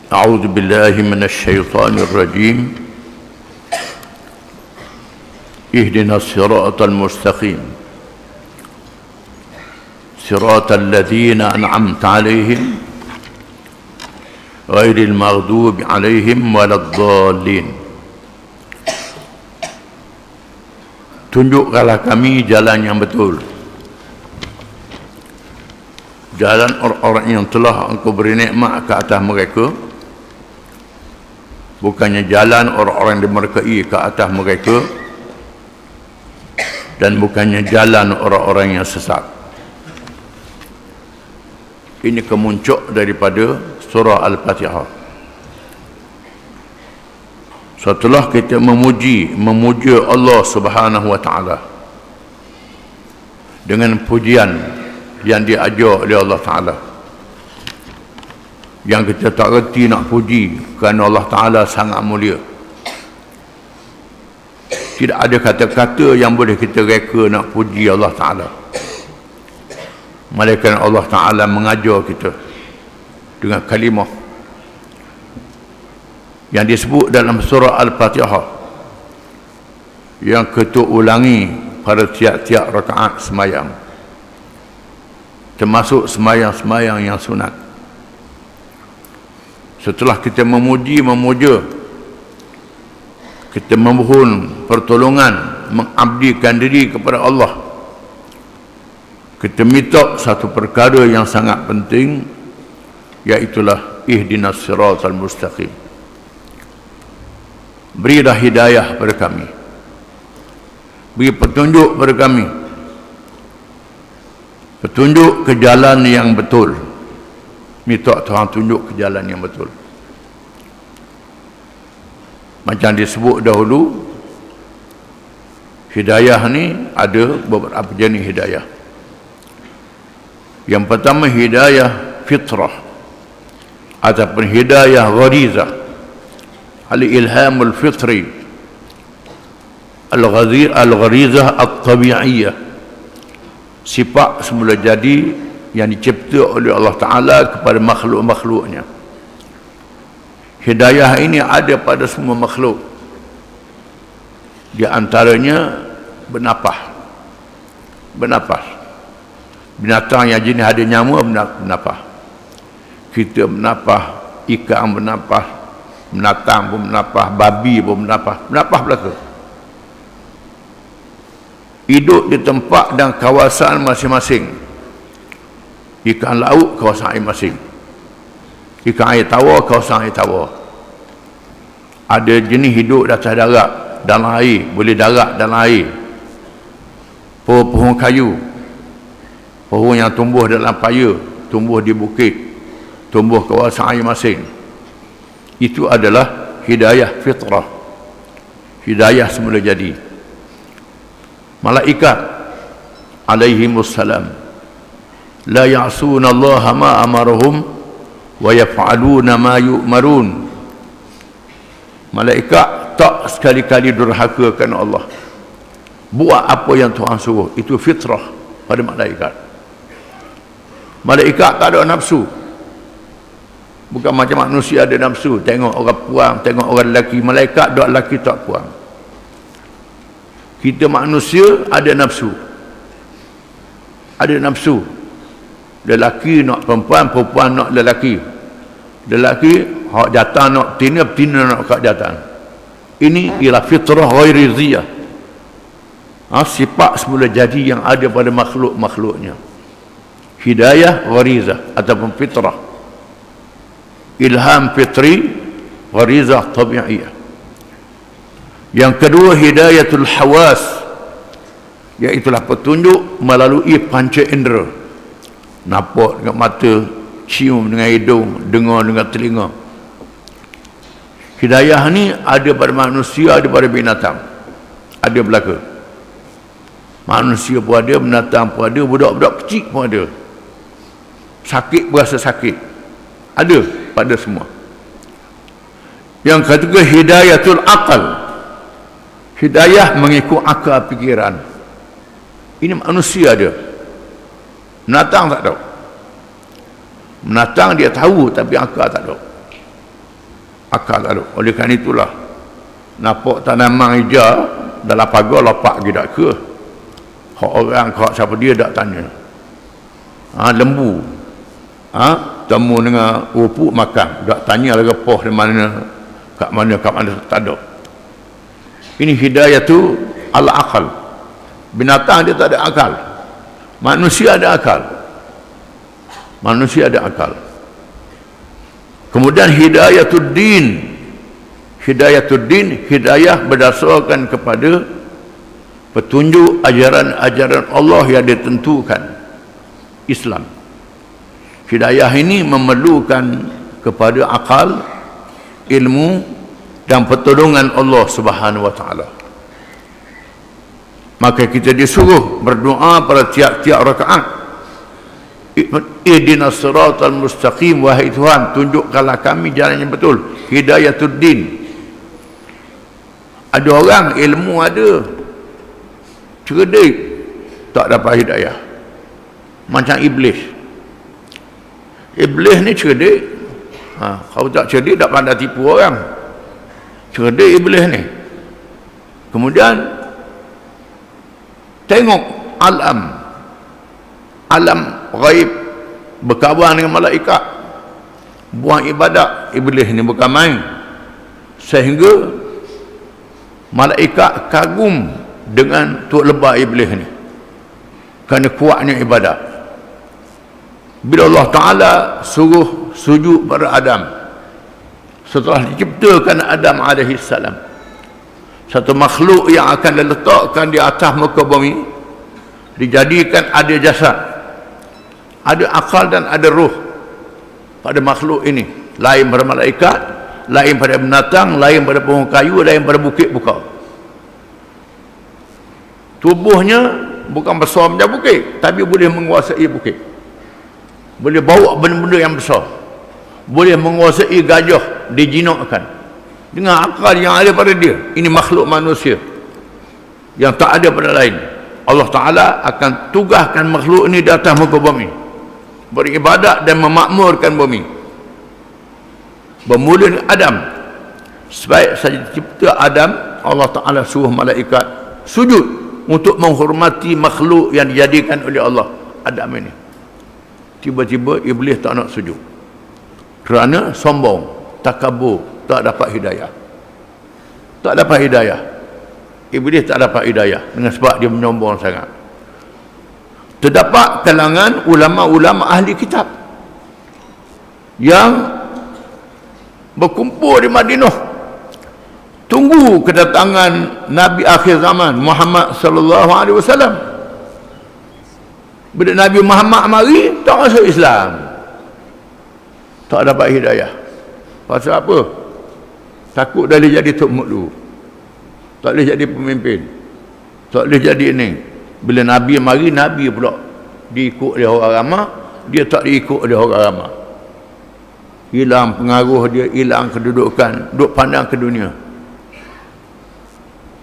أعوذ بالله من الشيطان الرجيم اهدنا الصراط المستقيم صراط الذين أنعمت عليهم غير المغضوب عليهم ولا الضالين. Tunjukkanlah kami jalan yang betul, jalan orang-orang yang telah Engkau beri nikmat ke atas mereka, bukannya jalan orang-orang yang dimurkai ke atas mereka, dan bukannya jalan orang-orang yang sesat. Ini kemuncak daripada surah Al-Fatihah. Setelah kita memuja Allah Subhanahu wa taala dengan pujian yang diajar oleh Allah taala, yang kita tak reti nak puji kerana Allah taala sangat mulia. Tidak ada kata-kata yang boleh kita reka nak puji Allah taala, melainkan Allah taala mengajar kita dengan kalimah yang disebut dalam surah Al-Fatihah, yang kita ulangi pada tiap-tiap rakaat semayang, termasuk semayang-semayang yang sunat. Setelah kita memuja, kita memohon pertolongan, mengabdikan diri kepada Allah, kita minta satu perkara yang sangat penting, iaitulah ihdinas siratal mustaqim. Berilah hidayah pada kami, beri petunjuk pada kami, petunjuk ke jalan yang betul. Minta Tuhan tunjuk ke jalan yang betul. Macam disebut dahulu, hidayah ni ada beberapa jenis hidayah. Yang pertama hidayah fitrah ataupun hidayah gharizah, al-ilhamul fitri, al-gharizah at-tabi'iyah, sifat semula jadi yang dicipta oleh Allah Ta'ala kepada makhluk-makhluknya. Hidayah ini ada pada semua makhluk, di antaranya bernafas. Binatang yang jenis ada nyawa bernafas. Kita bernafas, ikan bernafas, binatang pun bernafas, babi pun bernafas belaka. Hidup di tempat dan kawasan masing-masing. Ikan laut kawasan air masing, ikan air tawar kawasan air tawar. Ada jenis hidup di atas darat, dalam air, boleh darat dalam air. Pohon kayu, pohon yang tumbuh dalam paya, tumbuh di bukit, tumbuh kawasan air masing. Itu adalah hidayah fitrah, hidayah semula jadi. Malaikat alaihimussalam la ya'suna Allah ma amarahum wa yaf'aluna ma yu'marun. Malaikat tak sekali-kali durhaka kerana Allah, buat apa yang Tuhan suruh. Itu fitrah pada malaikat. Malaikat tak ada nafsu. Bukan macam manusia ada nafsu, tengok orang puang, tengok orang lelaki. Malaikat dok lelaki tak puang. Kita manusia ada nafsu, ada nafsu. Lelaki nak perempuan, perempuan nak lelaki, lelaki hak jantan nak betina, betina nak hak jantan. Ini ialah fitrah ghariziyah, sifat semula jadi yang ada pada makhluk-makhluknya. Hidayah gharizah ataupun fitrah, ilham fitri, gharizah tabi'iyah. Yang kedua hidayatul hawas, iaitulah petunjuk melalui panca indera. Nampak dengan mata, cium dengan hidung, dengar dengan telinga. Hidayah ni ada pada manusia, ada pada binatang, ada belaka. Manusia pun ada, binatang pun ada, budak-budak kecil pun ada. Sakit berasa sakit, ada pada semua. Yang ketiga hidayatul aqal, hidayah mengikut akal fikiran. Ini manusia ada, binatang tak tahu. Binatang dia tahu tapi akal tak tahu. akal lalu. Oleh kerana itulah nampak tanaman hijau dalam pagar lapak ke tak ke, hak orang hak siapa dia tak tanya. Lembu temu dengan rupuk makan, tak tanya lagi poh di mana, kat mana tak ada. Ini hidayah tu ala akal. Binatang dia tak ada akal, manusia ada akal. Manusia ada akal. Kemudian hidayatul-din. Hidayatul-din, hidayah berdasarkan kepada petunjuk ajaran-ajaran Allah yang ditentukan, Islam. Hidayah ini memerlukan kepada akal, ilmu dan pertolongan Allah Subhanahu wa taala. Maka kita disuruh berdoa pada tiap-tiap rakaat. Ihdinas siratal mustaqim, wahai Tuhan, tunjukkanlah kami jalan yang betul. Hidayatul-din. Ada orang ilmu ada, cerdik, tak dapat hidayah. Macam iblis. Iblis ni cerdik. Kalau tak cerdik tak pandai tipu orang. Cerdik iblis ni. Kemudian tengok alam ghaib, berkawan dengan malaikat, buang ibadat. Iblis ni bukan main, sehingga malaikat kagum dengan tuk lebah iblis ni kerana kuatnya ibadat. Bila Allah Ta'ala suruh sujud pada Adam setelah diciptakan Adam AS, satu makhluk yang akan diletakkan di atas muka bumi, dijadikan ada jasad, ada akal dan ada roh pada makhluk ini. Lain pada malaikat, lain pada binatang, lain pada pohon kayu, lain pada bukit buka. Tubuhnya bukan besar macam bukit, tapi boleh menguasai bukit, boleh bawa benda-benda yang besar, boleh menguasai gajah, dijinakkan dengan akal yang ada pada dia. Ini makhluk manusia yang tak ada pada lain. Allah Ta'ala akan tugaskan makhluk ini di atas muka bumi, beribadat dan memakmurkan bumi. Bermula dengan Adam. Sebaik saja cipta Adam, Allah Ta'ala suruh malaikat sujud untuk menghormati makhluk yang dijadikan oleh Allah, Adam ini. Tiba-tiba iblis tak nak sujud kerana sombong, takabur, tak dapat hidayah. Tak dapat hidayah. Iblis tak dapat hidayah dengan sebab dia menyombong sangat. Terdapat kalangan ulama-ulama ahli kitab yang berkumpul di Madinah tunggu kedatangan Nabi akhir zaman Muhammad sallallahu alaihi wasallam. Bila Nabi Muhammad mari, tak masuk Islam, tak dapat hidayah. Pasal apa? Takut dah boleh jadi tok muklu, tak boleh jadi pemimpin, tak boleh jadi ini. Bila Nabi mari, Nabi pula diikut oleh orang ramai, dia tak diikut oleh orang ramai. Hilang pengaruh dia, hilang kedudukan, duk pandang ke dunia.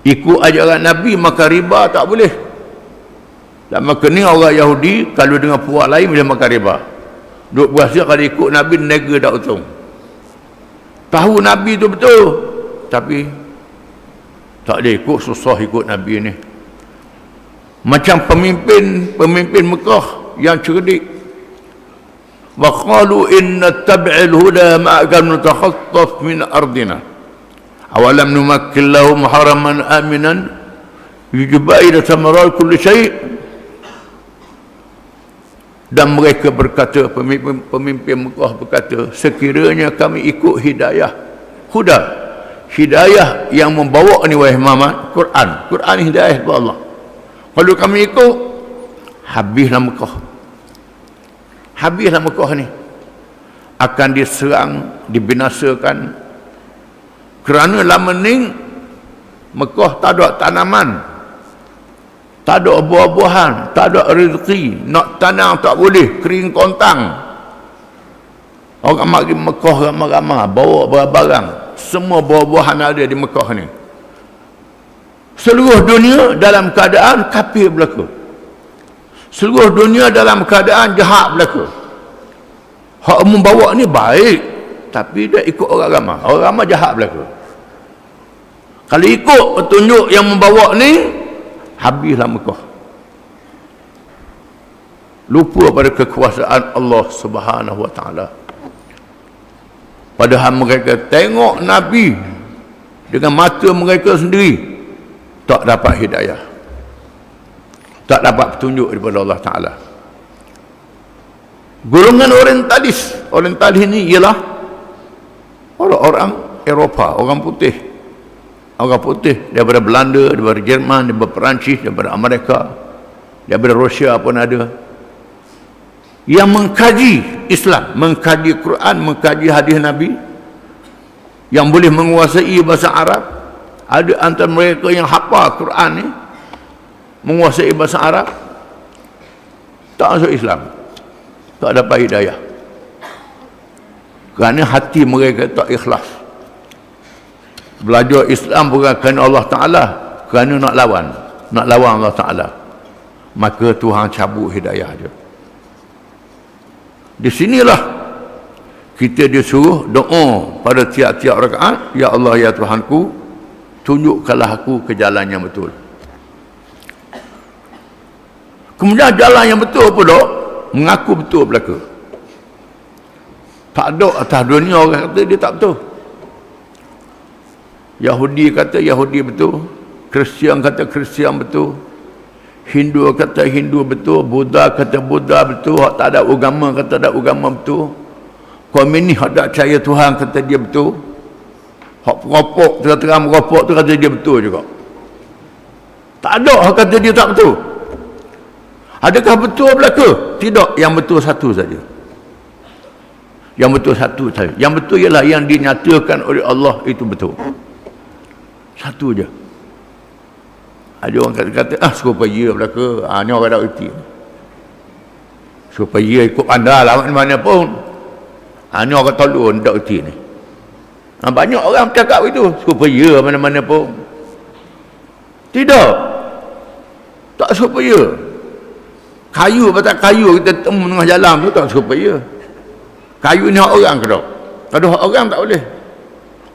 Ikut ajaran Nabi maka riba tak boleh. Dan maka ni orang Yahudi kalau dengan puak lain boleh makan riba. Duk berasa kalau ikut Nabi nega tak untung. Tahu Nabi tu betul, tapi tak boleh ikut, susah ikut Nabi ni. Macam pemimpin Mekah yang cerdik. Wa qalu inna tabi'il huda ma'akan nutakhattaf min ardina awalam numakkil lahum haraman aminan yujba ila thamarat kulli syai'. Dan mereka berkata, pemimpin Mekah berkata, sekiranya kami ikut hidayah huda, hidayah yang membawa ni wahai Muhammad, Quran hidayah daripada Allah, kalau kami ikut, habislah Mekah ni, akan diserang, dibinasakan. Kerana lama ni Mekah tak ada tanaman, tak ada buah-buahan, tak ada rezeki, nak tanam tak boleh, kering kontang. Orang mari Mekah ramai-ramai bawa barang, semua buah-buahan ada di Mekah ni. Seluruh dunia dalam keadaan kafir berlaku, seluruh dunia dalam keadaan jahat berlaku. Hak membawa ni baik, tapi dia ikut orang ramai. Orang ramai jahat belaka. Kalau ikut petunjuk yang membawa ni, habislah Mekah. Lupa pada kekuasaan Allah Subhanahu wa taala. Padahal mereka tengok Nabi dengan mata mereka sendiri, tak dapat hidayah, tak dapat petunjuk daripada Allah Ta'ala. Golongan orientalis ini ialah orang-orang Eropah, orang putih daripada Belanda, daripada Jerman, daripada Perancis, daripada Amerika, daripada Rusia pun ada, yang mengkaji Islam, mengkaji Quran, mengkaji hadis Nabi, yang boleh menguasai bahasa Arab. Ada antara mereka yang hafal Quran ni, menguasai bahasa Arab, tak masuk Islam, tak dapat hidayah, kerana hati mereka tak ikhlas. Belajar Islam bukan kerana Allah Ta'ala, kerana nak lawan Allah Ta'ala, maka Tuhan cabut hidayah dia. Di sinilah kita disuruh doa pada tiap-tiap rakaat, ya Allah ya Tuhanku, tunjukkanlah aku ke jalan yang betul. Kemudian jalan yang betul pula mengaku betul belaka. Tak ada atas dunia orang kata dia tak betul. Yahudi kata Yahudi betul, Kristian kata Kristian betul, Hindu kata Hindu betul, Buddha kata Buddha betul, hak tak ada agama kata ada agama betul, Komunis hak tak percaya Tuhan kata dia betul, hak perokok terang-terang merokok tu kata dia betul juga. Tak ada hak kata dia tak betul. Adakah betul belaka? Tidak, yang betul satu saja. Yang betul satu saja. Yang betul ialah yang dinyatakan oleh Allah itu betul. Satu je. Ada orang kata supaya belaka, ni orang tak erti. Supaya ikut anda lah mana pun. Ni orang tolong tak erti ni. Banyak orang bercakap itu, supaya mana-mana pun. Tidak. Tak supaya. Kayu batak kayu kita temu tengah jalan tu tak supaya. Kayu ni hak orang ke tak? Kalau hak orang tak boleh.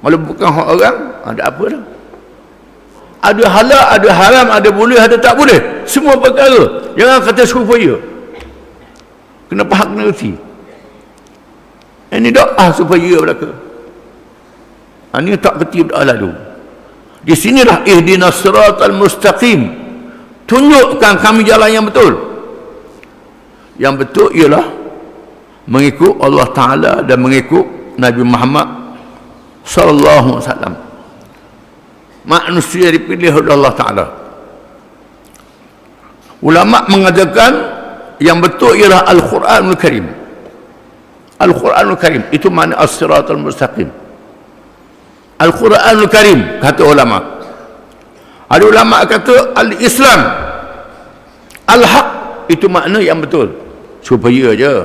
Kalau bukan hak orang, ada apa dah? Ada halal, ada haram, ada boleh, ada tak boleh. Semua perkara. Jangan kata supaya. Kena faham, kena erti. Ini doa supaya belaka. Ini tak kerti doa lalu. Di sinilah ihdinas siratal mustaqim. Tunjukkan kami jalan yang betul. Yang betul ialah mengikut Allah Ta'ala dan mengikut Nabi Muhammad sallallahu alaihi wasallam, manusia dipilih oleh Allah Ta'ala. Ulama mengatakan yang betul ialah Al-Quranul Karim. Al-Quranul Karim itu makna as-siratal mustaqim. Al-Quranul Karim kata ulama. Ada ulama kata Al-Islam, Al-Haq itu makna yang betul. Supaya je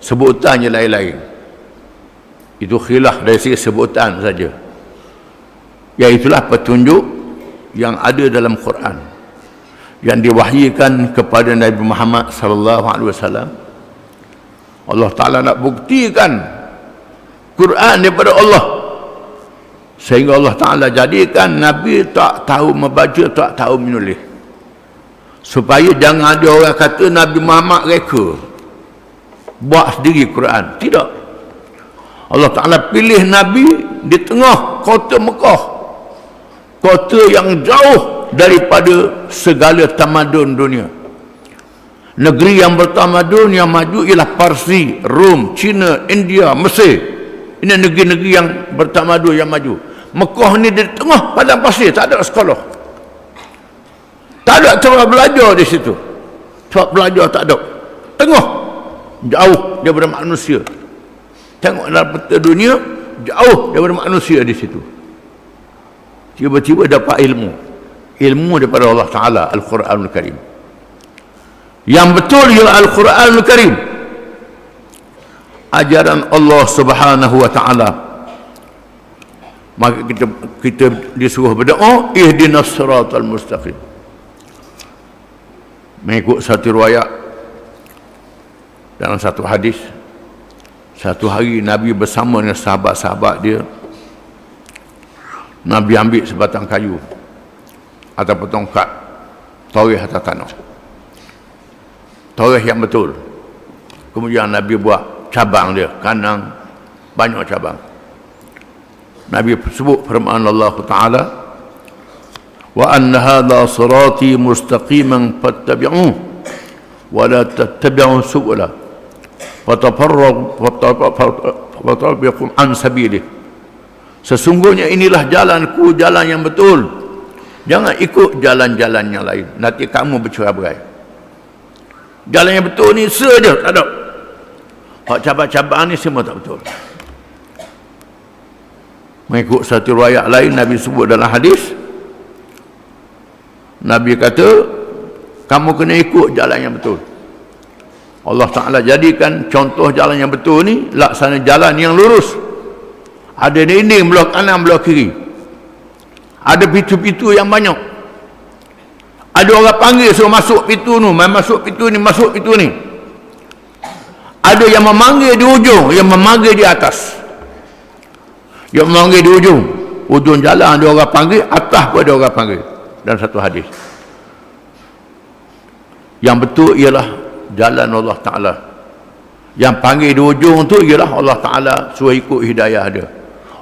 sebutannya lain-lain. Itu khilaf dari segi sebutan saja. Iaitulah petunjuk yang ada dalam Quran yang diwahyikan kepada Nabi Muhammad sallallahu alaihi wasallam. Allah Taala nak buktikan Quran daripada Allah, sehingga Allah Taala jadikan Nabi tak tahu membaca, tak tahu menulis, supaya jangan ada orang kata Nabi Muhammad reka buat sendiri Quran. Tidak. Allah Ta'ala pilih Nabi di tengah kota Mekah, kota yang jauh daripada segala tamadun dunia. Negeri yang bertamadun, yang maju ialah Parsi, Rom, China, India, Mesir. Ini negeri-negeri yang bertamadun, yang maju. Mekah ni di tengah padang pasir, tak ada sekolah, tak ada tempat belajar di situ. Tempat belajar tak ada. Tengah, jauh daripada manusia. Tengok dalam peta dunia, jauh daripada manusia di situ. Tiba-tiba dapat ilmu daripada Allah Ta'ala, Al-Quranul Karim. Yang betul ialah Al-Quranul Karim, ajaran Allah Subhanahu wa Ta'ala. Maka kita disuruh berdoa, ihdinas siratal mustaqim. Mengikut satu riwayat dalam satu hadis, Satu hari Nabi bersama dengan sahabat-sahabat dia, Nabi ambil sebatang kayu ataupun tongkat, toreh atas tanah, toreh yang betul. Kemudian Nabi buat cabang dia, kanan, banyak cabang. Nabi sebut firman Allah Ta'ala, wa anna hadha sirati mustaqiman fattabi'uhu wa la tattabi'u subula fatafarraqu an sabilihi. Sesungguhnya inilah jalanku, jalan yang betul. Jangan ikut jalan-jalan yang lain, nanti kamu bercerai-berai. Jalan yang betul ni saja, tak ada. Hak cabang-cabang ni semua tak betul. Mengikut satu riwayat lain, Nabi sebut dalam hadis, Nabi kata, kamu kena ikut jalan yang betul. Allah Ta'ala jadikan contoh jalan yang betul ni, laksana jalan yang lurus. Ada dinding belah kanan, belah kiri. Ada pintu-pintu yang banyak. Ada orang panggil suruh masuk pintu ni, masuk pintu ni, masuk pintu ni. Ada yang memanggil di ujung, yang memanggil di atas. Yang memanggil di ujung jalan ada orang panggil, atas pun ada orang panggil. Dan satu hadis, yang betul ialah jalan Allah Ta'ala. Yang panggil di ujung tu ialah Allah Ta'ala suruh ikut hidayah dia.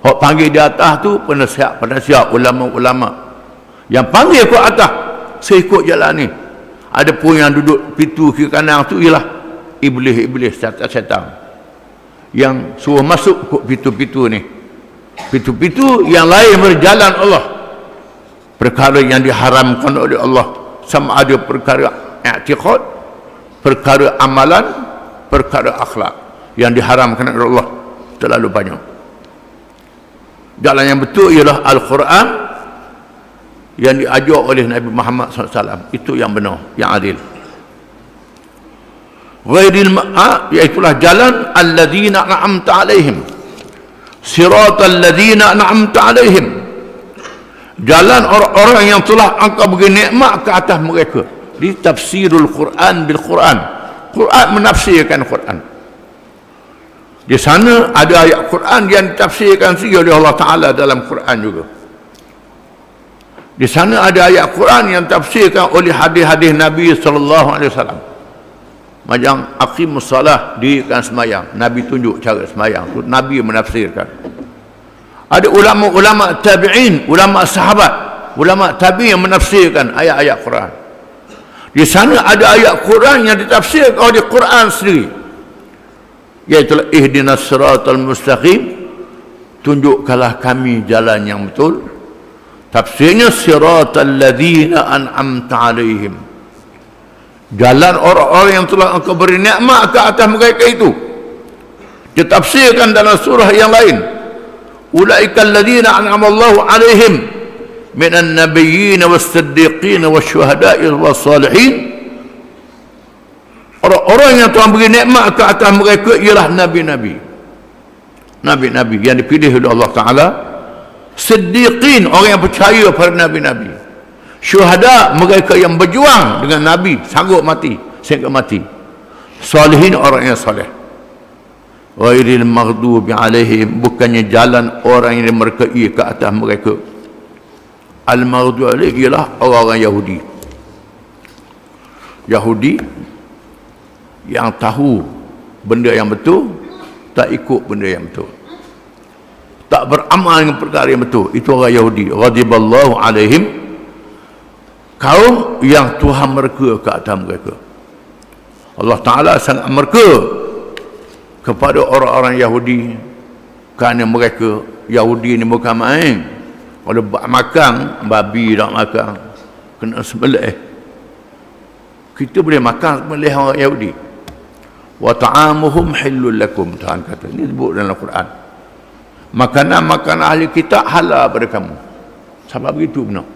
Hak panggil di atas tu penasihat ulama-ulama. Yang panggil ke atas, saya ikut jalan ni. Ada pun yang duduk pintu kiri kanan tu ialah iblis-iblis, syaitan, yang suruh masuk ke pintu-pintu ni. Pintu-pintu yang lain berjalan Allah, perkara yang diharamkan oleh Allah, sama ada perkara i'tiqad, perkara amalan, perkara akhlak, yang diharamkan oleh Allah terlalu banyak. Jalan yang betul ialah Al-Quran yang diajar oleh Nabi Muhammad SAW. Itu yang benar, yang adil. Ghairil ma'a, iaitulah jalan alladzina an'amta alaihim, siratal ladzina an'amta alaihim, jalan orang-orang yang telah engkau beri nikmat ke atas mereka. Di tafsirul Quran bil Quran, Quran menafsirkan Quran. Di sana ada ayat Quran yang ditafsirkan oleh Allah Ta'ala dalam Quran juga. Di sana ada ayat Quran yang ditafsirkan oleh hadis-hadis Nabi SAW. Macam aqimus salah, dirikan semayang, Nabi tunjuk cara semayang, Nabi menafsirkan. Ada ulama-ulama tabi'in, ulama sahabat, ulama tabi'in yang menafsirkan ayat-ayat Quran. Di sana ada ayat Quran yang ditafsirkan oleh Quran sendiri, iaitu ihdinas siratal mustaqim, tunjukkanlah kami jalan yang betul. Tafsirnya siratal ladzina an'amta alaihim, jalan orang-orang yang telah engkau beri nikmat ke atas mereka itu. Ditafsirkan dalam surah yang lain, ulaikal ladzina an'amallahu alaihim minan nabiyyin was-siddiqin wasyuhada'i was-salihin. Orang-orang yang Tuhan beri nikmat ke atas mereka ialah nabi-nabi, nabi-nabi yang dipilih oleh Allah Ta'ala, siddiqin, orang yang percaya pada nabi-nabi, syuhada, mereka yang berjuang dengan nabi sanggup mati sehingga mati, salihin, orang yang saleh. Ghairil maghdubi alaihim, bukannya jalan orang yang dimerkai ke atas mereka. Al-maghdubi alaihim ialah orang-orang Yahudi. Yahudi yang tahu benda yang betul, tak ikut benda yang betul, tak beramal dengan perkara yang betul. Itu orang Yahudi. Ghadiballahu alaihim, kaum yang Tuhan murka ke atas mereka. Allah Ta'ala sangat murka kepada orang-orang Yahudi, kerana mereka Yahudi ni bukan main. Kalau makan babi tak makan, kena sembelih. Kita boleh makan sembelih orang Yahudi. Wa ta'amuhum hillul lakum, Tuhan kata, ini disebut dalam Al-Quran. Makanan-makanan ahli kitab halal pada kamu. Sebab begitu benar.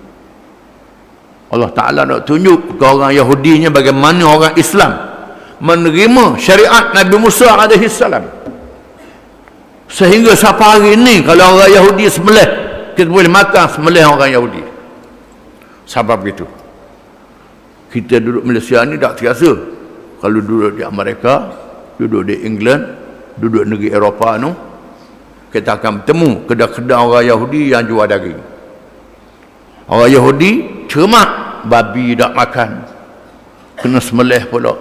Allah Ta'ala nak tunjuk ke orang Yahudinya bagaimana orang Islam menerima syariat Nabi Musa AS. Sehingga sampai hari ini kalau orang Yahudi sembelih, kita boleh makan sembelih orang Yahudi. Sebab begitu. Kita duduk Malaysia ni tak terasa. Kalau duduk di Amerika, duduk di England, duduk negeri Eropah tu, kita akan bertemu kedai-kedai orang Yahudi yang jual daging. Orang Yahudi cermat, babi tak makan, kena sembelih pula.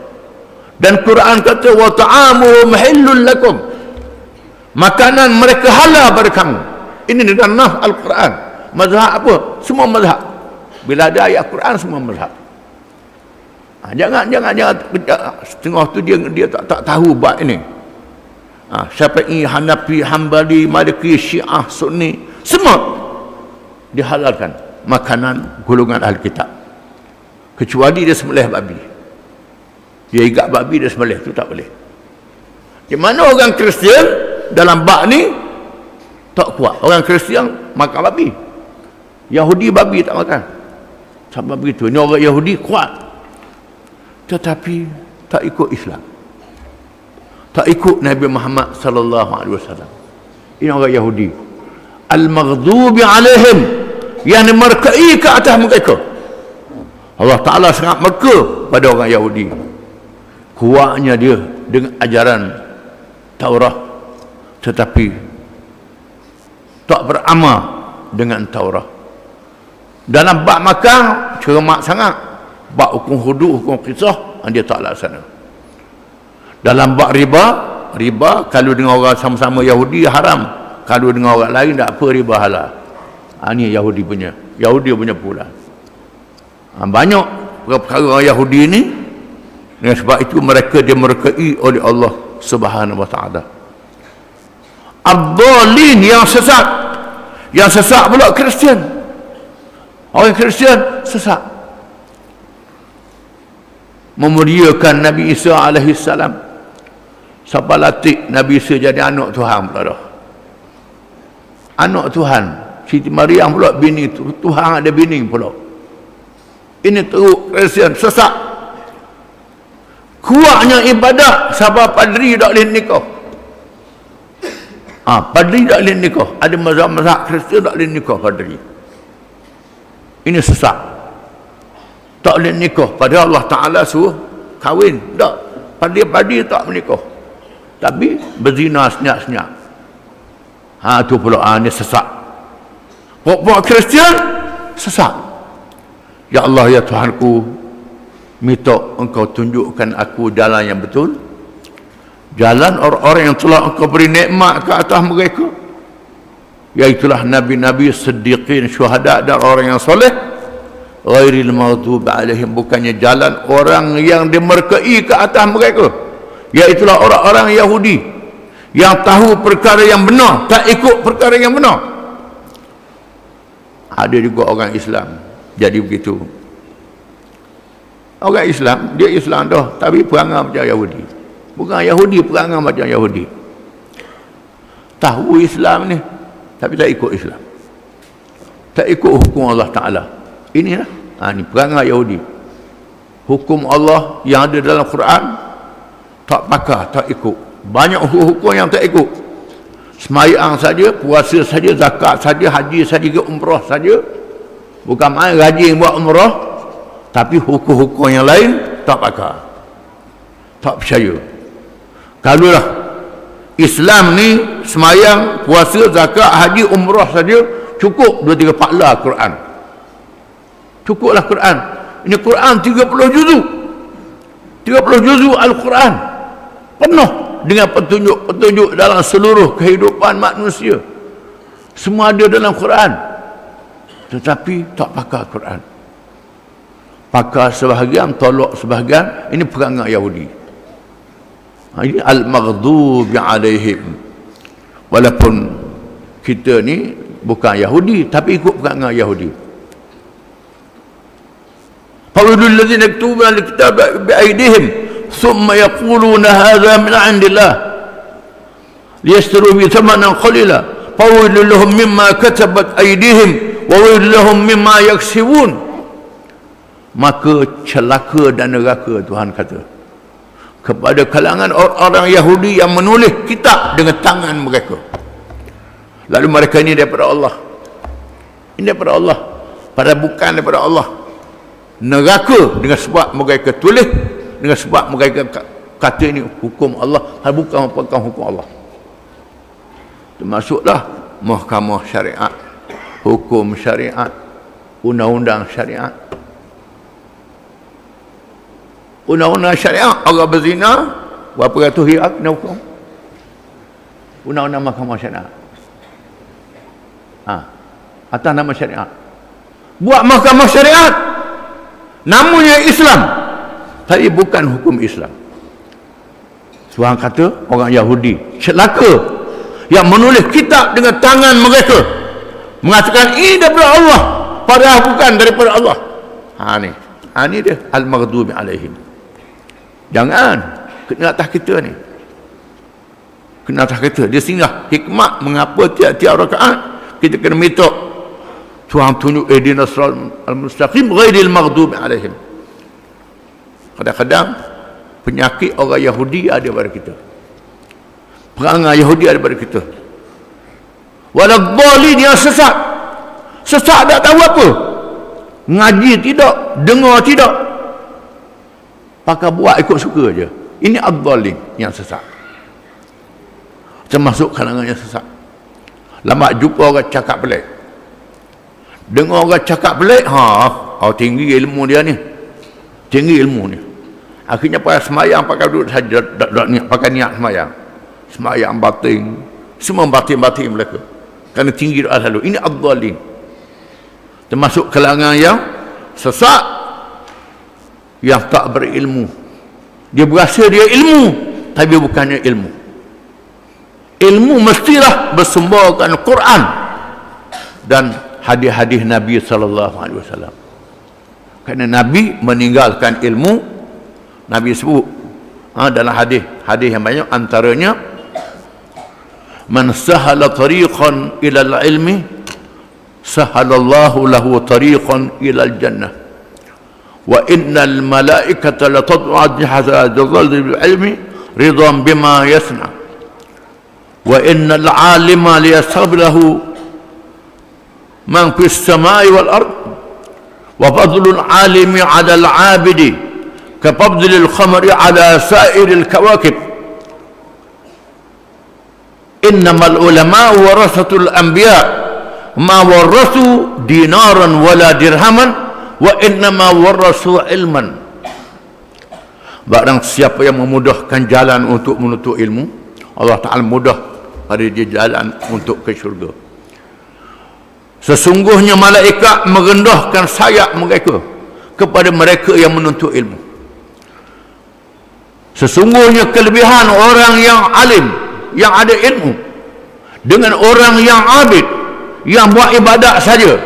Dan Quran kata wa ta'amuhum hillul lakum, makanan mereka halal pada kamu. Ini dengan nas Al-Quran. Mazhab apa? Semua mazhab. Bila ada ayat Quran, semua mazhab. Jangan setengah tu dia tak tahu bab ini. Syafi'i, Hanafi, Hambali, Maliki, Syiah, Sunni, semua dihalalkan makanan golongan ahli kitab, kecuali dia sembelih babi. Dia ikat babi, dia sembelih, tu tak boleh. Di mana orang Kristian dalam bab ni tak kuat. Orang Kristian makan babi, Yahudi babi tak makan. Sampai begitu. Ini orang Yahudi kuat, tetapi tak ikut Islam, tak ikut Nabi Muhammad sallallahu alaihi wasallam. Ini orang Yahudi. Al-maghdubi alaihim, yang dimerkai ke atas mereka. Allah Ta'ala sangat murka pada orang Yahudi. Kuatnya dia dengan ajaran Taurat, tetapi tak beramal dengan Taurat. Dalam bab makan cermat sangat. Bab hukum hudud, hukum qisas, dia tak laksana. Dalam bab riba kalau dengan orang sama-sama Yahudi haram, kalau dengan orang lain tak apa, riba halal. Ini Yahudi punya pula. Banyak perkara orang Yahudi ni, dengan sebab itu mereka dimerkai oleh Allah Subhanahu wa taala. Ad-dhalin, yang sesat pula Kristian. Orang Kristian sesat, memuliakan Nabi Isa alaihi salam. Siapa latih Nabi Isa jadi anak Tuhan pula dah. Anak Tuhan. Siti Maryam pula bini Tuhan, ada bini pula. Ini teruk Kristian sesat. Kuatnya ibadat, sahabat padri tak boleh nikah. Padri tak boleh nikah. Ada mazhab-mazhab Kristian tak boleh nikah padri. Ini sesat. Tak boleh nikah. Padahal Allah Ta'ala suruh kahwin. Tak. Padri tak menikah, tapi berzina senyap-senyap. Itu pula ini sesat. Puak-puak Kristian sesat. Ya Allah, ya Tuhanku, minta engkau tunjukkan aku jalan yang betul, jalan orang-orang yang telah engkau beri nikmat ke atas mereka, iaitulah nabi-nabi, siddiqin, syuhada dan orang yang soleh. Ghairil maghdubi alaihim, bukannya jalan orang yang dimerkai ke atas mereka, iaitulah orang-orang Yahudi yang tahu perkara yang benar, tak ikut perkara yang benar. Ada juga orang Islam jadi begitu. Orang Islam, dia Islam dah, tapi perangai macam Yahudi. Bukan Yahudi, perangai macam Yahudi. Tahu Islam ni, tapi tak ikut Islam, tak ikut hukum Allah Ta'ala. Inilah, ini perangai Yahudi. Hukum Allah yang ada dalam Quran tak pakar, tak ikut. Banyak hukum yang tak ikut. Semayang saja, puasa saja, zakat saja, haji saja, umrah saja. Bukan main rajin buat umrah, tapi hukum-hukum yang lain tak pakar, tak percaya. Kalaulah Islam ni semayang, puasa, zakat, haji, umrah saja cukup 2-3 pahala Quran. Cukuplah Quran. Ini Quran 30 juzuk. 30 juzuk Al-Quran penuh dengan petunjuk-petunjuk dalam seluruh kehidupan manusia. Semua ada dalam Quran, tetapi tak pakar Quran. Pakar sebahagian, tolak sebahagian. Ini perangai Yahudi. Ini al-maghdubi alaihim. Walaupun kita ni bukan Yahudi, tapi ikut perangai Yahudi. Qawlul ladzina yaktubuna al-kitaba bi'aydihim thumma yaquluna hadha min 'indillah liyashtaru bi thamanan qalila fawilul lahum mimma katabat aydihim wa wailul lahum mimma yaksibun. Maka celaka dan neraka, Tuhan kata, kepada kalangan orang Yahudi yang menulis kitab dengan tangan mereka. Lalu mereka ini daripada Allah. Ini daripada Allah, padahal bukan daripada Allah. Neraka dengan sebab mereka tulis, dengan sebab mereka kata ini hukum Allah, bukan merupakan hukum Allah. Termasuklah mahkamah syariat, hukum syariat, undang-undang syariat. Undang-undang syariat, orang berzina berapa ratus riak kena hukum. Undang-undang mahkamah syariat, atas nama syariat. Buat mahkamah syariat, namanya Islam, tapi bukan hukum Islam. Seorang kata orang Yahudi celaka yang menulis kitab dengan tangan mereka, mengatakan ini daripada Allah, padahal bukan daripada Allah. Ni dia al-maghdubi alaihim. Jangan kena atas kita ni, kena atas kita. Dia singgah hikmat mengapa tiap-tiap rakaat kita kena minta Tuhan tunjuk ihdinas siratal mustaqim ghairil maghdubi alaihim. Kadang-kadang penyakit orang Yahudi ada pada kita, perangai Yahudi ada pada kita. Waladhdallin, yang sesat tak tahu apa, ngaji tidak, dengar tidak, pakai buat ikut suka je. Ini ad-dallin, yang sesat, termasuk kalangan yang sesat. Lama jumpa orang cakap pelik, dengar orang cakap pelik, tinggi ilmu dia ni, tinggi ilmu ni. Akhirnya pakai semayang, pakai duduk saja, pakai niat semayang batin, semua batin mereka, kerana tinggi doa selalu. Ini ad-dallin, termasuk kalangan yang sesat, yang tak berilmu. Dia berasa dia ilmu, tapi bukannya ilmu. Ilmu mestilah bersumberkan Quran dan hadis-hadis Nabi SAW. Kerana Nabi meninggalkan ilmu. Nabi sebut dalam hadis yang banyak, antaranya man sahala tariqan ila al-ilmi sahalallahu lahu tariqan ila al-jannah wa innal malaikata la tad'u ajnihataha bil ilmi ridan bima yasna wa innal 'alima liyastaghfiru man fis samai wal ard wa fadlul 'alimi 'ala al-'abidi kafadlil khamri 'ala sa'iril kawakib. Innamal ulama warasatul anbiya ma warasu dinaran wala dirhaman wa innama warasu ilman. Barang siapa yang memudahkan jalan untuk menuntut ilmu, Allah Ta'ala mudah pada dia jalan untuk ke syurga. Sesungguhnya malaikat merendahkan sayap mereka kepada mereka yang menuntut ilmu. Sesungguhnya kelebihan orang yang alim, yang ada ilmu, dengan orang yang abid, yang buat ibadat saja,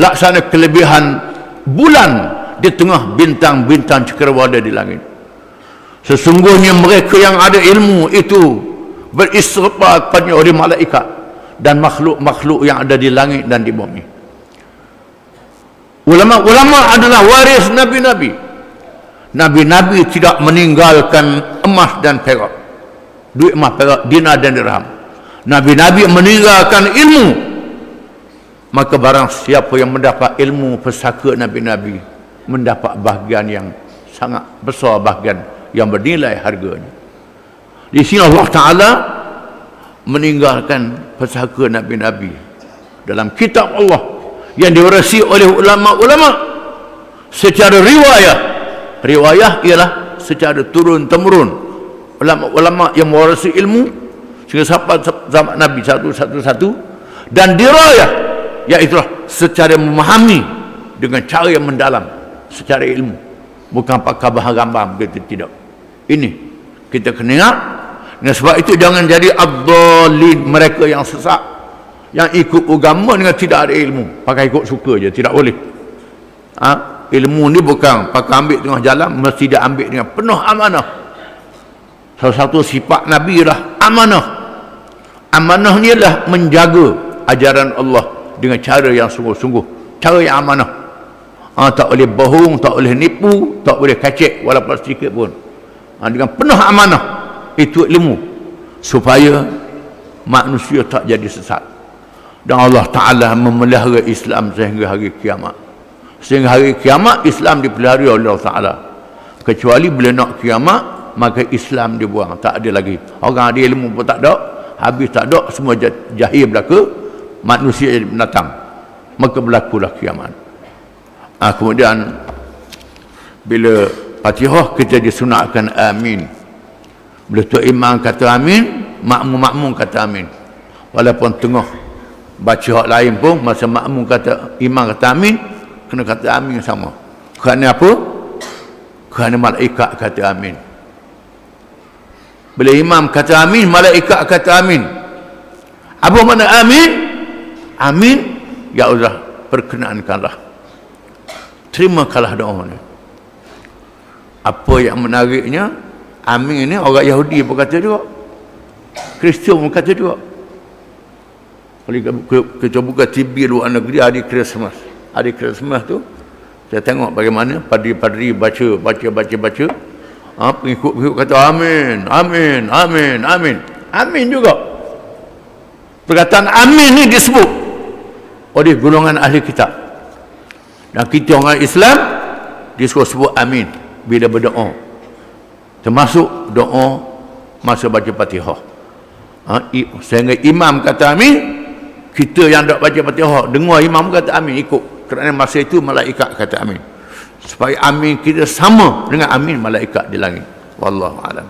laksana kelebihan bulan di tengah bintang-bintang cakrawala di langit. Sesungguhnya mereka yang ada ilmu itu beristirpa kepada oleh malaikat dan makhluk-makhluk yang ada di langit dan di bumi. Ulama adalah waris nabi-nabi. Nabi-nabi tidak meninggalkan emas dan perak, duit emas perak, dinar dan dirham. Nabi-nabi meninggalkan ilmu. Maka barang siapa yang mendapat ilmu pesaka nabi-nabi, mendapat bahagian yang sangat besar, bahagian yang bernilai harganya. Di sini Allah Ta'ala meninggalkan pesaka nabi-nabi dalam kitab Allah yang diwarisi oleh ulama-ulama secara riwayat. Riwayah ialah secara turun-temurun, ulama-ulama yang mewarisi ilmu sehingga sampai zaman Nabi satu-satu, dan dirayah, iaitu secara memahami dengan cara yang mendalam secara ilmu, bukan pakai bahan gambar begitu, tidak. Ini kita kena ingat. Dan sebab itu jangan jadi ad-dallin, mereka yang sesat, yang ikut agama dengan tidak ada ilmu, pakai ikut suka je, tidak boleh. Ilmu ni bukan pakai ambil tengah jalan, mesti dia ambil dengan penuh amanah. Salah satu sifat Nabi ialah amanah. Amanah ni adalah menjaga ajaran Allah dengan cara yang sungguh-sungguh, cara yang amanah. Tak boleh bohong, tak boleh nipu, tak boleh kacik walaupun sedikit pun. Dengan penuh amanah. Itu ilmu, supaya manusia tak jadi sesat. Dan Allah Ta'ala memelihara Islam sehingga hari kiamat. Sehingga hari kiamat Islam dipelihara oleh Allah Ta'ala. Kecuali bila nak kiamat, maka Islam dibuang, tak ada lagi. Orang ada ilmu pun tak ada, habis tak ada, semua jahil berlaku, manusia jadi binatang, maka berlakulah kiamat. Kemudian bila Fatihah kita disunatkan amin. Bila tu imam kata amin, makmum kata amin. Walaupun tengah baca hak lain pun, masa makmum kata, imam kata amin, kena kata amin sama. Kerana apa? Kerana malaikat kata amin. Bila imam kata amin, malaikat kata amin. Apa makna amin? Amin, ya Allah, perkenankanlah, terimakanlah doa ni. Apa yang menariknya, amin ni orang Yahudi pun kata juga, Kristian pun kata juga. Kalau kita buka TV luar negeri, hari Christmas tu saya tengok bagaimana padri-padri baca, pengikut kata amin, amin, amin, amin, amin juga. Perkataan amin ni disebut oleh golongan ahli kitab, dan kita orang Islam disuruh sebut amin bila berdoa, termasuk doa masa baca Fatihah. Sehingga imam kata amin, kita yang tak baca Fatihah dengar imam kata amin, ikut. Kerana masa itu malaikat kata amin, supaya amin kita sama dengan amin malaikat di langit. Wallahu a'lam.